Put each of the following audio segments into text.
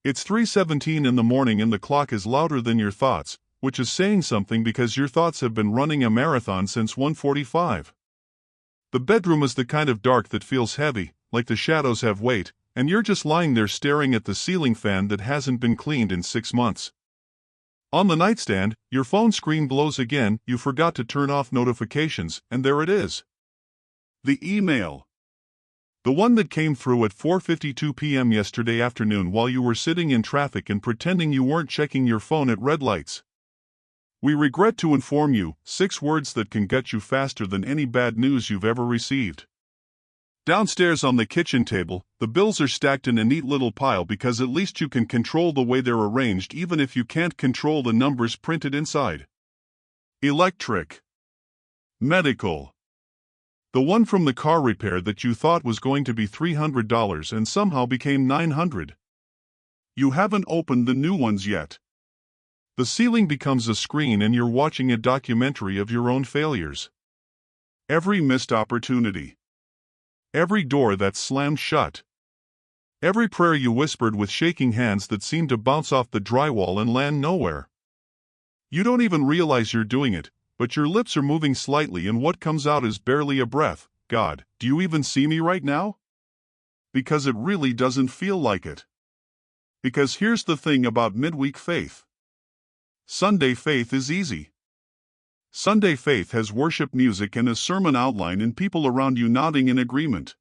It's 3:17 in the morning and the clock is louder than your thoughts, which is saying something because your thoughts have been running a marathon since 1:45. The bedroom is the kind of dark that feels heavy, like the shadows have weight, and you're just lying there staring at the ceiling fan that hasn't been cleaned in 6 months. On the nightstand, your phone screen glows again, you forgot to turn off notifications, and there it is. The email. The one that came through at 4:52 p.m. yesterday afternoon while you were sitting in traffic and pretending you weren't checking your phone at red lights. We regret to inform you, 6 words that can gut you faster than any bad news you've ever received. Downstairs on the kitchen table, the bills are stacked in a neat little pile because at least you can control the way they're arranged even if you can't control the numbers printed inside. Electric. Medical. The one from the car repair that you thought was going to be $300 and somehow became $900. You haven't opened the new ones yet. The ceiling becomes a screen and you're watching a documentary of your own failures. Every missed opportunity. Every door that's slammed shut. Every prayer you whispered with shaking hands that seemed to bounce off the drywall and land nowhere. You don't even realize you're doing it, but your lips are moving slightly and what comes out is barely a breath. God, do you even see me right now? Because it really doesn't feel like it. Because here's the thing about midweek faith. Sunday faith is easy. Sunday faith has worship music and a sermon outline and people around you nodding in agreement.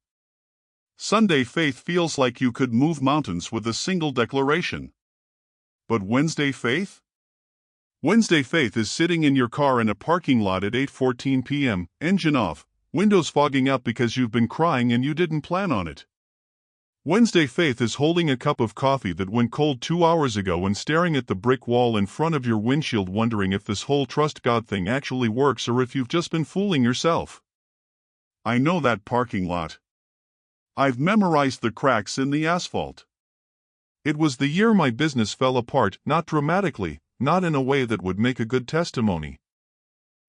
Sunday faith feels like you could move mountains with a single declaration. But Wednesday faith? Wednesday faith is sitting in your car in a parking lot at 8:14 p.m., engine off, windows fogging up because you've been crying and you didn't plan on it. Wednesday faith is holding a cup of coffee that went cold 2 hours ago and staring at the brick wall in front of your windshield wondering if this whole trust God thing actually works or if you've just been fooling yourself. I know that parking lot. I've memorized the cracks in the asphalt. It was the year my business fell apart, not dramatically, not in a way that would make a good testimony.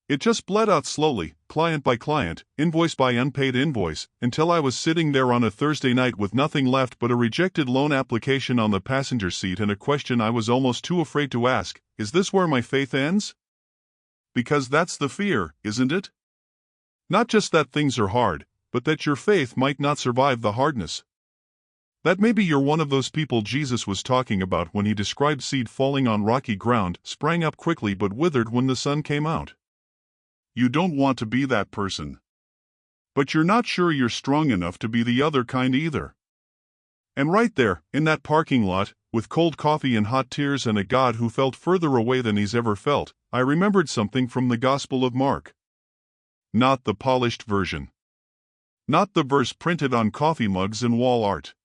It just bled out slowly, client by client, invoice by unpaid invoice, until I was sitting there on a Thursday night with nothing left but a rejected loan application on the passenger seat and a question I was almost too afraid to ask: is this where my faith ends? Because that's the fear, isn't it? Not just that things are hard, but that your faith might not survive the hardness. That maybe you're one of those people Jesus was talking about when he described seed falling on rocky ground, sprang up quickly but withered when the sun came out. You don't want to be that person. But you're not sure you're strong enough to be the other kind either. And right there, in that parking lot, with cold coffee and hot tears and a God who felt further away than he's ever felt, I remembered something from the Gospel of Mark. Not the polished version. Not the verse printed on coffee mugs and wall art.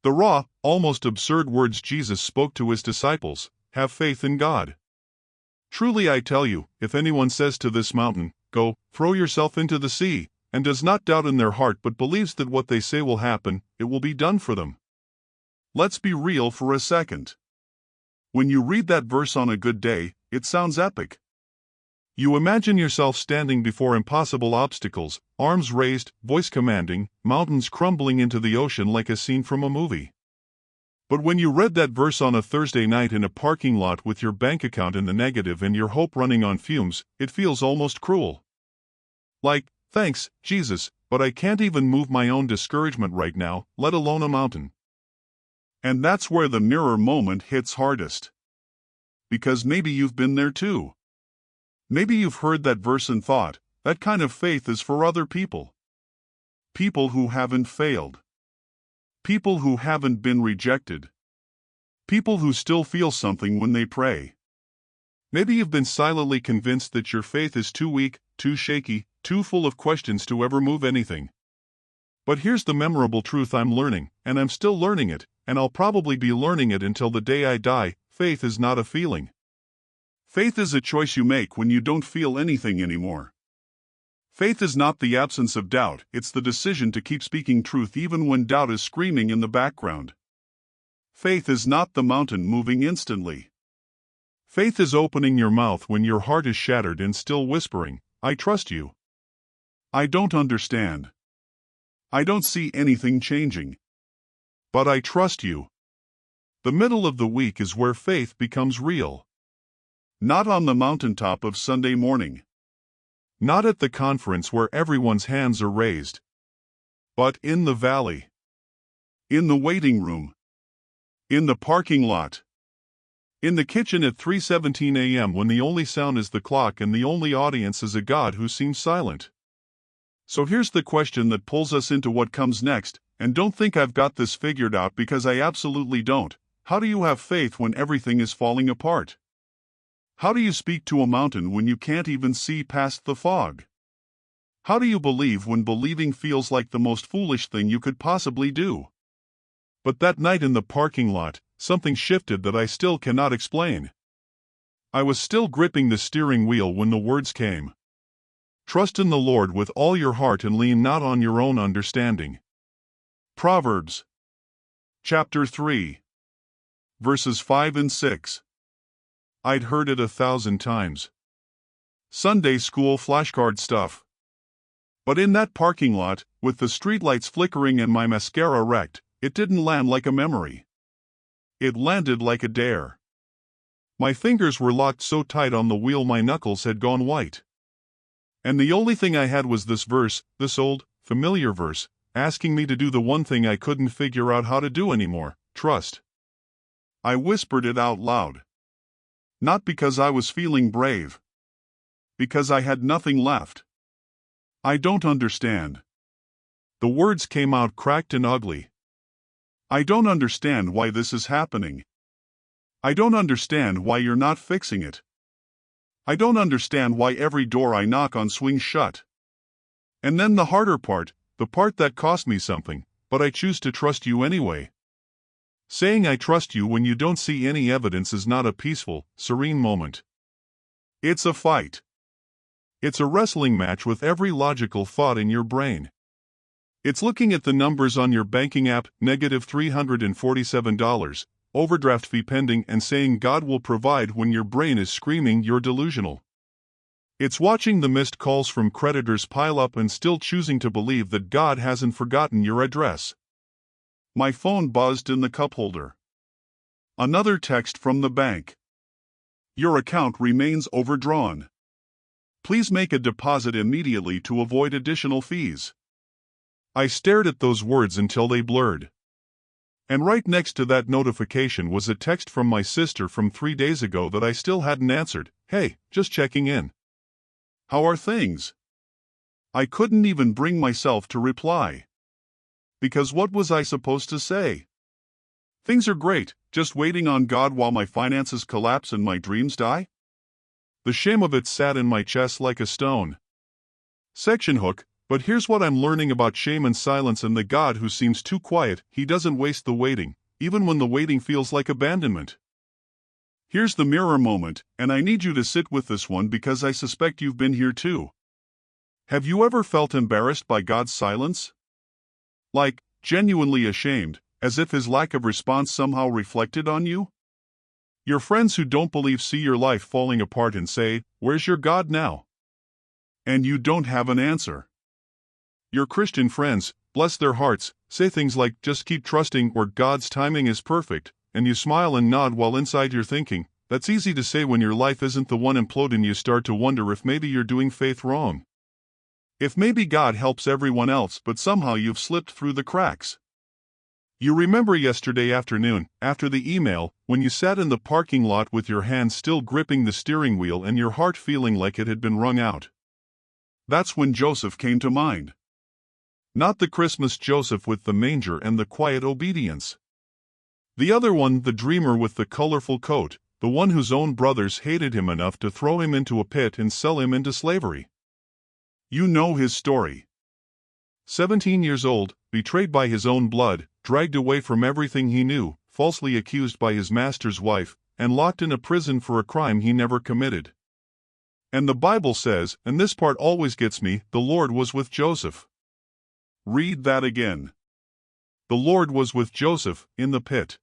The raw, almost absurd words Jesus spoke to his disciples: have faith in God. Truly I tell you, if anyone says to this mountain, go, throw yourself into the sea, and does not doubt in their heart but believes that what they say will happen, it will be done for them. Let's be real for a second. When you read that verse on a good day, it sounds epic. You imagine yourself standing before impossible obstacles, arms raised, voice commanding, mountains crumbling into the ocean like a scene from a movie. But when you read that verse on a Thursday night in a parking lot with your bank account in the negative and your hope running on fumes, it feels almost cruel. Like, thanks, Jesus, but I can't even move my own discouragement right now, let alone a mountain. And that's where the mirror moment hits hardest. Because maybe you've been there too. Maybe you've heard that verse and thought, that kind of faith is for other people. People who haven't failed. People who haven't been rejected. People who still feel something when they pray. Maybe you've been silently convinced that your faith is too weak, too shaky, too full of questions to ever move anything. But here's the memorable truth I'm learning, and I'm still learning it, and I'll probably be learning it until the day I die: faith is not a feeling. Faith is a choice you make when you don't feel anything anymore. Faith is not the absence of doubt, it's the decision to keep speaking truth even when doubt is screaming in the background. Faith is not the mountain moving instantly. Faith is opening your mouth when your heart is shattered and still whispering, I trust you. I don't understand. I don't see anything changing. But I trust you. The middle of the week is where faith becomes real. Not on the mountaintop of Sunday morning. Not at the conference where everyone's hands are raised. But in the valley. In the waiting room. In the parking lot. In the kitchen at 3:17 a.m. when the only sound is the clock and the only audience is a God who seems silent. So here's the question that pulls us into what comes next, and don't think I've got this figured out because I absolutely don't. How do you have faith when everything is falling apart? How do you speak to a mountain when you can't even see past the fog? How do you believe when believing feels like the most foolish thing you could possibly do? But that night in the parking lot, something shifted that I still cannot explain. I was still gripping the steering wheel when the words came. Trust in the Lord with all your heart and lean not on your own understanding. Proverbs. Chapter 3. Verses 5 and 6. I'd heard it 1,000 times. Sunday school flashcard stuff. But in that parking lot, with the streetlights flickering and my mascara wrecked, it didn't land like a memory. It landed like a dare. My fingers were locked so tight on the wheel my knuckles had gone white. And the only thing I had was this verse, this old, familiar verse, asking me to do the one thing I couldn't figure out how to do anymore: trust. I whispered it out loud. Not because I was feeling brave. Because I had nothing left. I don't understand. The words came out cracked and ugly. I don't understand why this is happening. I don't understand why you're not fixing it. I don't understand why every door I knock on swings shut. And then the harder part, the part that cost me something, but I choose to trust you anyway. Saying I trust you when you don't see any evidence is not a peaceful, serene moment. It's a fight. It's a wrestling match with every logical thought in your brain. It's looking at the numbers on your banking app, negative $347, overdraft fee pending, and saying God will provide when your brain is screaming you're delusional. It's watching the missed calls from creditors pile up and still choosing to believe that God hasn't forgotten your address. My phone buzzed in the cup holder. Another text from the bank. Your account remains overdrawn. Please make a deposit immediately to avoid additional fees. I stared at those words until they blurred. And right next to that notification was a text from my sister from 3 days ago that I still hadn't answered. Hey, just checking in. How are things? I couldn't even bring myself to reply. Because what was I supposed to say? Things are great, just waiting on God while my finances collapse and my dreams die? The shame of it sat in my chest like a stone. Section hook. But here's what I'm learning about shame and silence and the God who seems too quiet: He doesn't waste the waiting, even when the waiting feels like abandonment. Here's the mirror moment, and I need you to sit with this one because I suspect you've been here too. Have you ever felt embarrassed by God's silence? Like, genuinely ashamed, as if His lack of response somehow reflected on you? Your friends who don't believe see your life falling apart and say, "Where's your God now?" And you don't have an answer. Your Christian friends, bless their hearts, say things like, "Just keep trusting," or "God's timing is perfect," and you smile and nod while inside you're thinking, that's easy to say when your life isn't the one imploding. You start to wonder if maybe you're doing faith wrong. If maybe God helps everyone else but somehow you've slipped through the cracks. You remember yesterday afternoon, after the email, when you sat in the parking lot with your hands still gripping the steering wheel and your heart feeling like it had been wrung out. That's when Joseph came to mind. Not the Christmas Joseph with the manger and the quiet obedience. The other one, the dreamer with the colorful coat, the one whose own brothers hated him enough to throw him into a pit and sell him into slavery. You know his story. 17 years old, betrayed by his own blood, dragged away from everything he knew, falsely accused by his master's wife, and locked in a prison for a crime he never committed. And the Bible says, and this part always gets me, the Lord was with Joseph. Read that again. The Lord was with Joseph in the pit.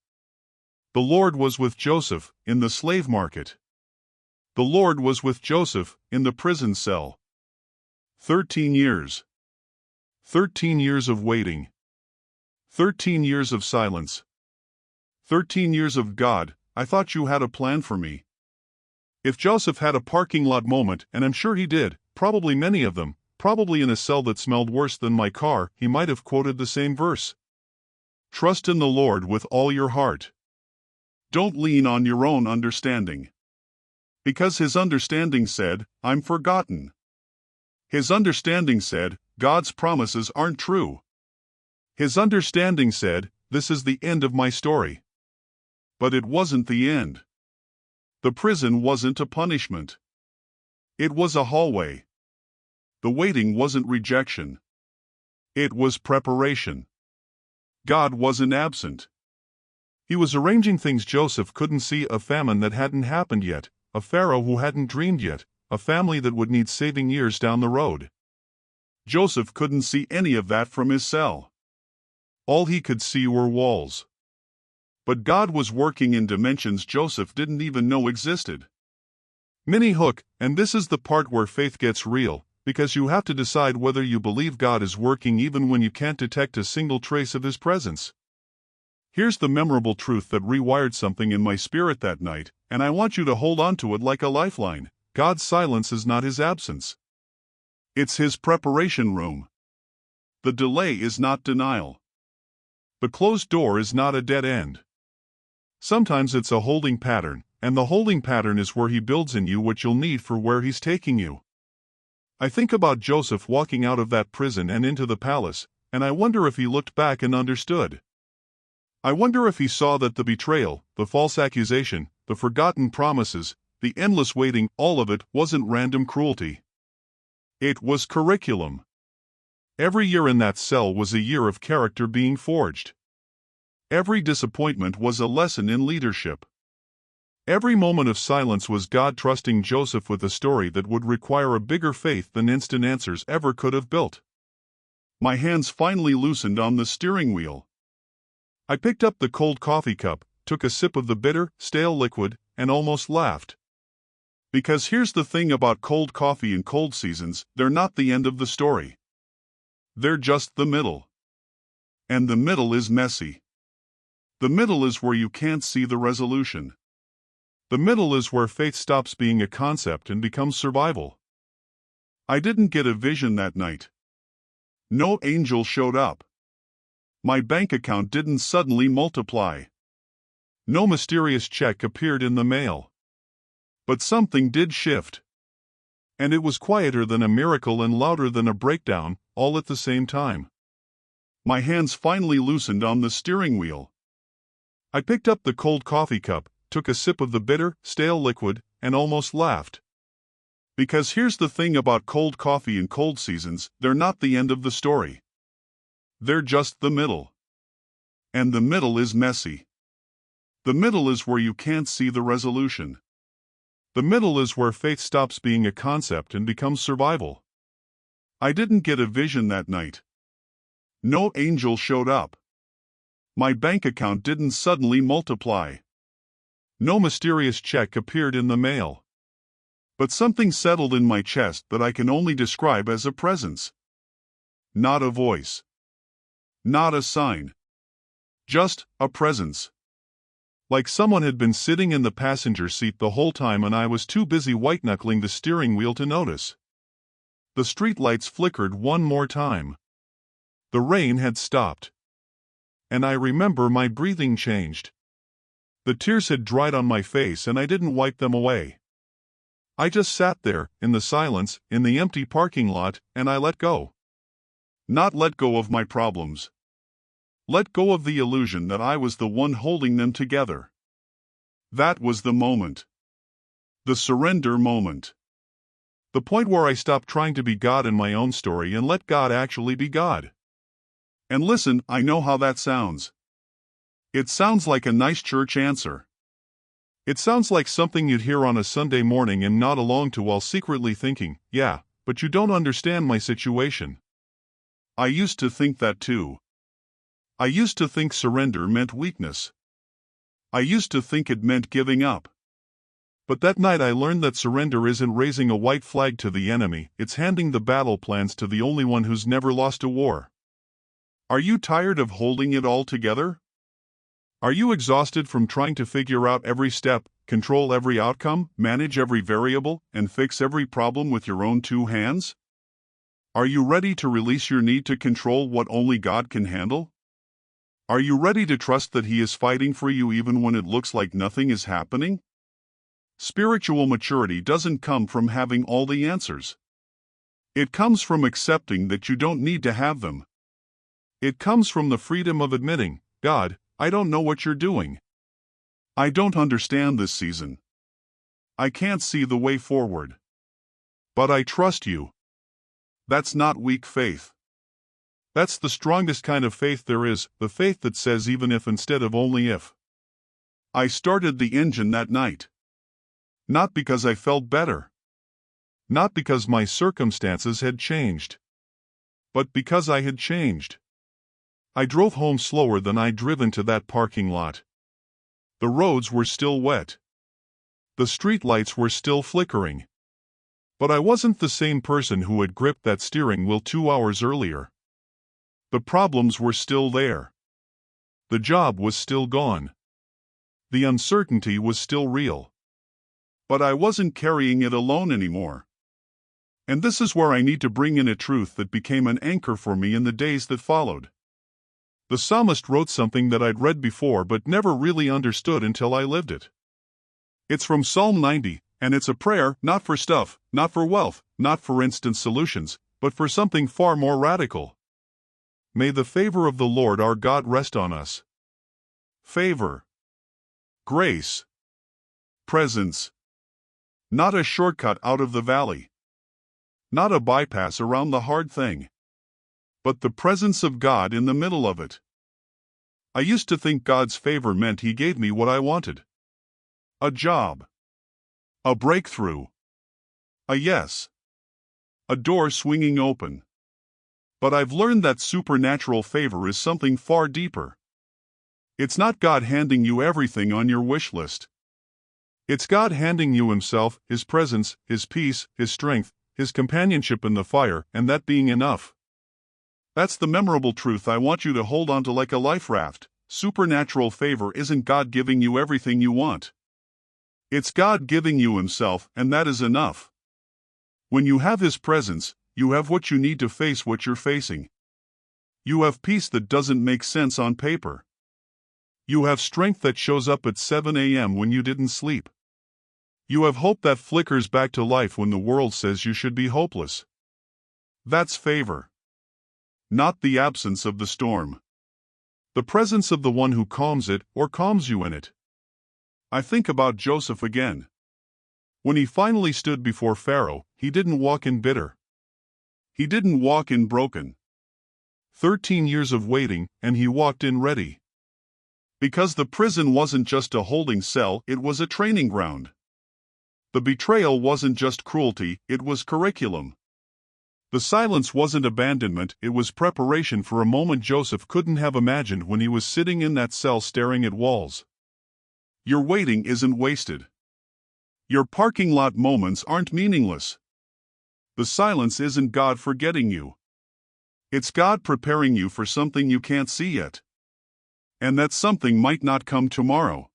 The Lord was with Joseph in the slave market. The Lord was with Joseph in the prison cell. 13 years. 13 years of waiting. 13 years of silence. 13 years of God, I thought you had a plan for me. If Joseph had a parking lot moment, and I'm sure he did, probably many of them, probably in a cell that smelled worse than my car, he might have quoted the same verse. Trust in the Lord with all your heart. Don't lean on your own understanding. Because his understanding said, I'm forgotten. His understanding said, God's promises aren't true. His understanding said, this is the end of my story. But it wasn't the end. The prison wasn't a punishment. It was a hallway. The waiting wasn't rejection. It was preparation. God wasn't absent. He was arranging things Joseph couldn't see: a famine that hadn't happened yet, a Pharaoh who hadn't dreamed yet, a family that would need saving years down the road. Joseph couldn't see any of that from his cell. All he could see were walls. But God was working in dimensions Joseph didn't even know existed. Mini hook, and this is the part where faith gets real, because you have to decide whether you believe God is working even when you can't detect a single trace of His presence. Here's the memorable truth that rewired something in my spirit that night, and I want you to hold on to it like a lifeline. God's silence is not His absence. It's His preparation room. The delay is not denial. The closed door is not a dead end. Sometimes it's a holding pattern, and the holding pattern is where He builds in you what you'll need for where He's taking you. I think about Joseph walking out of that prison and into the palace, and I wonder if he looked back and understood. I wonder if he saw that the betrayal, the false accusation, the forgotten promises, the endless waiting, all of it wasn't random cruelty. It was curriculum. Every year in that cell was a year of character being forged. Every disappointment was a lesson in leadership. Every moment of silence was God trusting Joseph with a story that would require a bigger faith than instant answers ever could have built. My hands finally loosened on the steering wheel. I picked up the cold coffee cup, took a sip of the bitter, stale liquid, and almost laughed. Because here's the thing about cold coffee and cold seasons: they're not the end of the story. They're just the middle. And the middle is messy. The middle is where you can't see the resolution. The middle is where faith stops being a concept and becomes survival. I didn't get a vision that night. No angel showed up. My bank account didn't suddenly multiply. No mysterious check appeared in the mail. But something did shift. And it was quieter than a miracle and louder than a breakdown, all at the same time. My hands finally loosened on the steering wheel. I picked up the cold coffee cup, took a sip of the bitter, stale liquid, and almost laughed. Because here's the thing about cold coffee and cold seasons: they're not the end of the story. They're just the middle. And the middle is messy. The middle is where you can't see the resolution. The middle is where faith stops being a concept and becomes survival. I didn't get a vision that night. No angel showed up. My bank account didn't suddenly multiply. No mysterious check appeared in the mail. But something settled in my chest that I can only describe as a presence. Not a voice. Not a sign. Just a presence. Like someone had been sitting in the passenger seat the whole time and I was too busy white-knuckling the steering wheel to notice. The streetlights flickered one more time. The rain had stopped. And I remember my breathing changed. The tears had dried on my face and I didn't wipe them away. I just sat there, in the silence, in the empty parking lot, and I let go. Not let go of my problems. Let go of the illusion that I was the one holding them together. That was the moment. The surrender moment. The point where I stopped trying to be God in my own story and let God actually be God. And listen, I know how that sounds. It sounds like a nice church answer. It sounds like something you'd hear on a Sunday morning and nod along to while secretly thinking, yeah, but you don't understand my situation. I used to think that too. I used to think surrender meant weakness. I used to think it meant giving up. But that night I learned that surrender isn't raising a white flag to the enemy, it's handing the battle plans to the only one who's never lost a war. Are you tired of holding it all together? Are you exhausted from trying to figure out every step, control every outcome, manage every variable, and fix every problem with your own two hands? Are you ready to release your need to control what only God can handle? Are you ready to trust that He is fighting for you even when it looks like nothing is happening? Spiritual maturity doesn't come from having all the answers. It comes from accepting that you don't need to have them. It comes from the freedom of admitting, God, I don't know what you're doing. I don't understand this season. I can't see the way forward. But I trust you. That's not weak faith. That's the strongest kind of faith there is, the faith that says even if instead of only if. I started the engine that night. Not because I felt better. Not because my circumstances had changed. But because I had changed. I drove home slower than I'd driven to that parking lot. The roads were still wet. The streetlights were still flickering. But I wasn't the same person who had gripped that steering wheel 2 hours earlier. The problems were still there. The job was still gone. The uncertainty was still real. But I wasn't carrying it alone anymore. And this is where I need to bring in a truth that became an anchor for me in the days that followed. The psalmist wrote something that I'd read before but never really understood until I lived it. It's from Psalm 90, and it's a prayer not for stuff, not for wealth, not for instant solutions, but for something far more radical. May the favor of the Lord our God rest on us. Favor. Grace. Presence. Not a shortcut out of the valley. Not a bypass around the hard thing. But the presence of God in the middle of it. I used to think God's favor meant He gave me what I wanted. A job. A breakthrough. A yes. A door swinging open. But I've learned that supernatural favor is something far deeper. It's not God handing you everything on your wish list. It's God handing you Himself, His presence, His peace, His strength, His companionship in the fire, and that being enough. That's the memorable truth I want you to hold on to like a life raft. Supernatural favor isn't God giving you everything you want. It's God giving you Himself, and that is enough. When you have His presence, you have what you need to face what you're facing. You have peace that doesn't make sense on paper. You have strength that shows up at 7 a.m. when you didn't sleep. You have hope that flickers back to life when the world says you should be hopeless. That's favor. Not the absence of the storm. The presence of the one who calms it or calms you in it. I think about Joseph again. When he finally stood before Pharaoh, he didn't walk in bitter. He didn't walk in broken. 13 years of waiting, and he walked in ready. Because the prison wasn't just a holding cell, it was a training ground. The betrayal wasn't just cruelty, it was curriculum. The silence wasn't abandonment, it was preparation for a moment Joseph couldn't have imagined when he was sitting in that cell staring at walls. Your waiting isn't wasted. Your parking lot moments aren't meaningless. The silence isn't God forgetting you. It's God preparing you for something you can't see yet. And that something might not come tomorrow.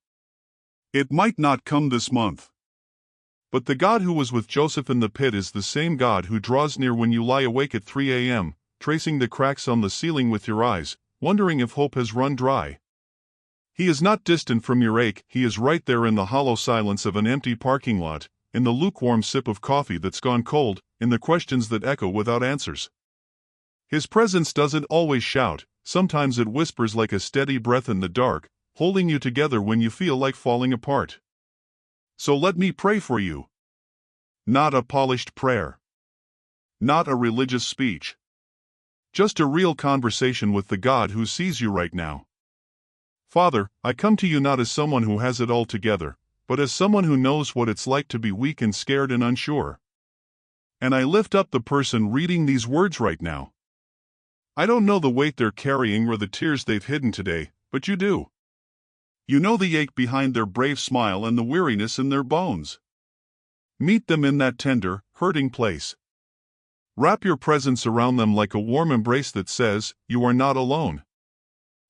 It might not come this month. But the God who was with Joseph in the pit is the same God who draws near when you lie awake at 3 a.m., tracing the cracks on the ceiling with your eyes, wondering if hope has run dry. He is not distant from your ache, He is right there in the hollow silence of an empty parking lot, in the lukewarm sip of coffee that's gone cold, in the questions that echo without answers. His presence doesn't always shout, sometimes it whispers like a steady breath in the dark, holding you together when you feel like falling apart. So let me pray for you. Not a polished prayer. Not a religious speech. Just a real conversation with the God who sees you right now. Father, I come to you not as someone who has it all together, but as someone who knows what it's like to be weak and scared and unsure. And I lift up the person reading these words right now. I don't know the weight they're carrying or the tears they've hidden today, but you do. You know the ache behind their brave smile and the weariness in their bones. Meet them in that tender, hurting place. Wrap your presence around them like a warm embrace that says, you are not alone.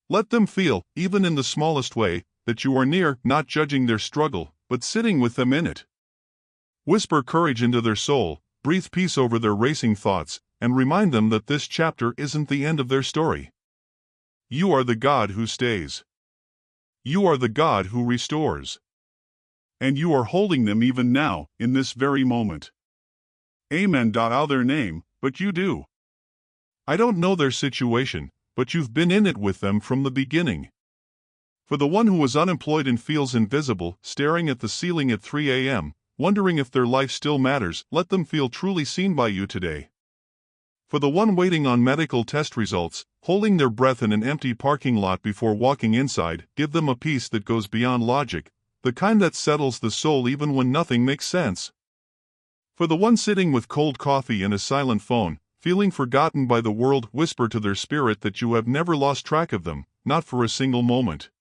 Let them feel, even in the smallest way, that you are near, not judging their struggle, but sitting with them in it. Whisper courage into their soul, breathe peace over their racing thoughts, and remind them that this chapter isn't the end of their story. You are the God who stays. You are the God who restores. And you are holding them even now, in this very moment. Amen. Out their name, but you do. I don't know their situation, but you've been in it with them from the beginning. For the one who is unemployed and feels invisible, staring at the ceiling at 3 a.m., wondering if their life still matters, let them feel truly seen by you today. For the one waiting on medical test results, holding their breath in an empty parking lot before walking inside, give them a peace that goes beyond logic, the kind that settles the soul even when nothing makes sense. For the one sitting with cold coffee and a silent phone, feeling forgotten by the world, whisper to their spirit that you have never lost track of them, not for a single moment.